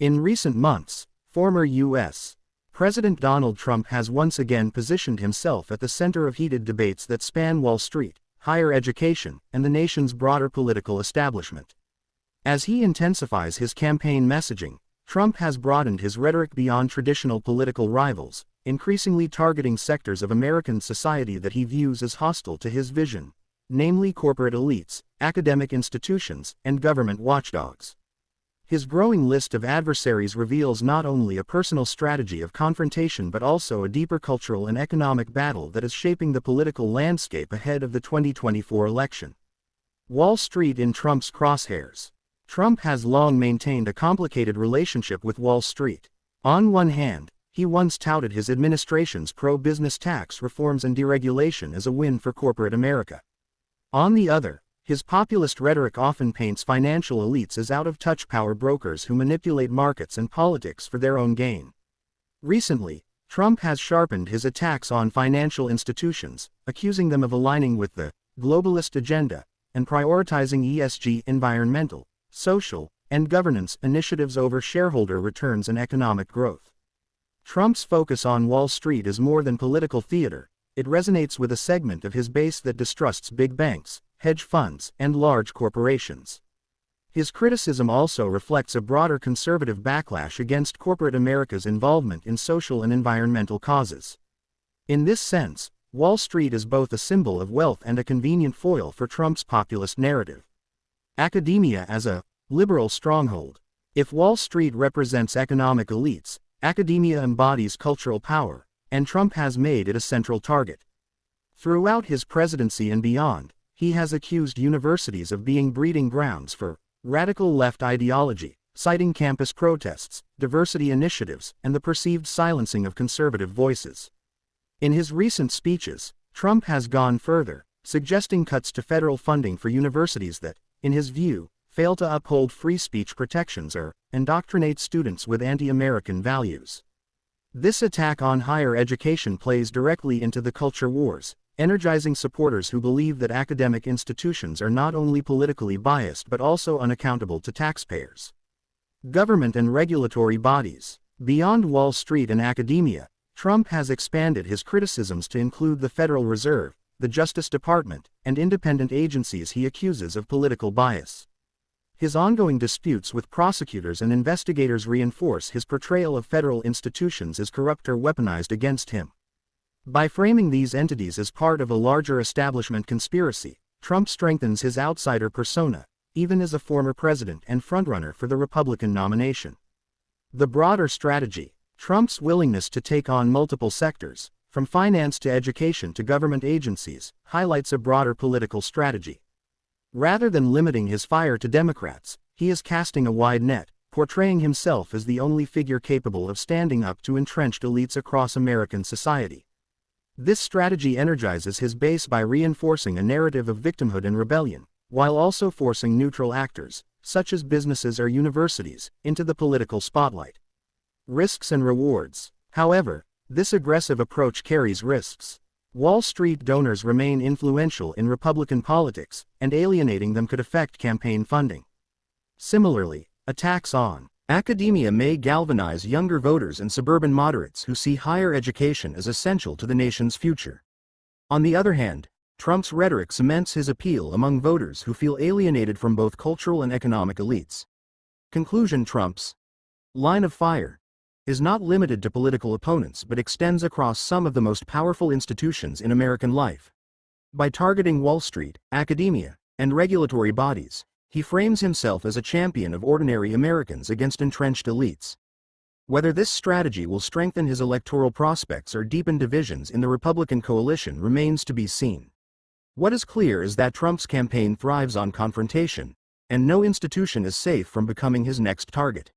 In recent months, former U.S. President Donald Trump has once again positioned himself at the center of heated debates that span Wall Street, higher education, and the nation's broader political establishment. As he intensifies his campaign messaging, Trump has broadened his rhetoric beyond traditional political rivals, increasingly targeting sectors of American society that he views as hostile to his vision, namely corporate elites, academic institutions, and government watchdogs. His growing list of adversaries reveals not only a personal strategy of confrontation but also a deeper cultural and economic battle that is shaping the political landscape ahead of the 2024 election. Wall Street in Trump's crosshairs. Trump has long maintained a complicated relationship with Wall Street. On one hand, he once touted his administration's pro-business tax reforms and deregulation as a win for corporate America. On the other, his populist rhetoric often paints financial elites as out-of-touch power brokers who manipulate markets and politics for their own gain. Recently, Trump has sharpened his attacks on financial institutions, accusing them of aligning with the globalist agenda and prioritizing ESG, environmental, social, and governance initiatives over shareholder returns and economic growth. Trump's focus on Wall Street is more than political theater. It resonates with a segment of his base that distrusts big banks, hedge funds, and large corporations. His criticism also reflects a broader conservative backlash against corporate America's involvement in social and environmental causes. In this sense, Wall Street is both a symbol of wealth and a convenient foil for Trump's populist narrative. Academia as a liberal stronghold. If Wall Street represents economic elites, academia embodies cultural power, and Trump has made it a central target. Throughout his presidency and beyond, he has accused universities of being breeding grounds for radical left ideology, citing campus protests, diversity initiatives, and the perceived silencing of conservative voices. In his recent speeches, Trump has gone further, suggesting cuts to federal funding for universities that, in his view, fail to uphold free speech protections or indoctrinate students with anti-American values. This attack on higher education plays directly into the culture wars, energizing supporters who believe that academic institutions are not only politically biased but also unaccountable to taxpayers. Government and regulatory bodies. Beyond Wall Street and academia, Trump has expanded his criticisms to include the Federal Reserve, the Justice Department, and independent agencies he accuses of political bias. His ongoing disputes with prosecutors and investigators reinforce his portrayal of federal institutions as corrupt or weaponized against him. By framing these entities as part of a larger establishment conspiracy, Trump strengthens his outsider persona, even as a former president and frontrunner for the Republican nomination. The broader strategy. Trump's willingness to take on multiple sectors, from finance to education to government agencies, highlights a broader political strategy. Rather than limiting his fire to Democrats, he is casting a wide net, portraying himself as the only figure capable of standing up to entrenched elites across American society. This strategy energizes his base by reinforcing a narrative of victimhood and rebellion, while also forcing neutral actors, such as businesses or universities, into the political spotlight. Risks and rewards. However, this aggressive approach carries risks. Wall Street donors remain influential in Republican politics, and alienating them could affect campaign funding. Similarly, attacks on academia may galvanize younger voters and suburban moderates who see higher education as essential to the nation's future. On the other hand, Trump's rhetoric cements his appeal among voters who feel alienated from both cultural and economic elites. Conclusion. Trump's line of fire is not limited to political opponents but extends across some of the most powerful institutions in American life. By targeting Wall Street, academia, and regulatory bodies, he frames himself as a champion of ordinary Americans against entrenched elites. Whether this strategy will strengthen his electoral prospects or deepen divisions in the Republican coalition remains to be seen. What is clear is that Trump's campaign thrives on confrontation, and no institution is safe from becoming his next target.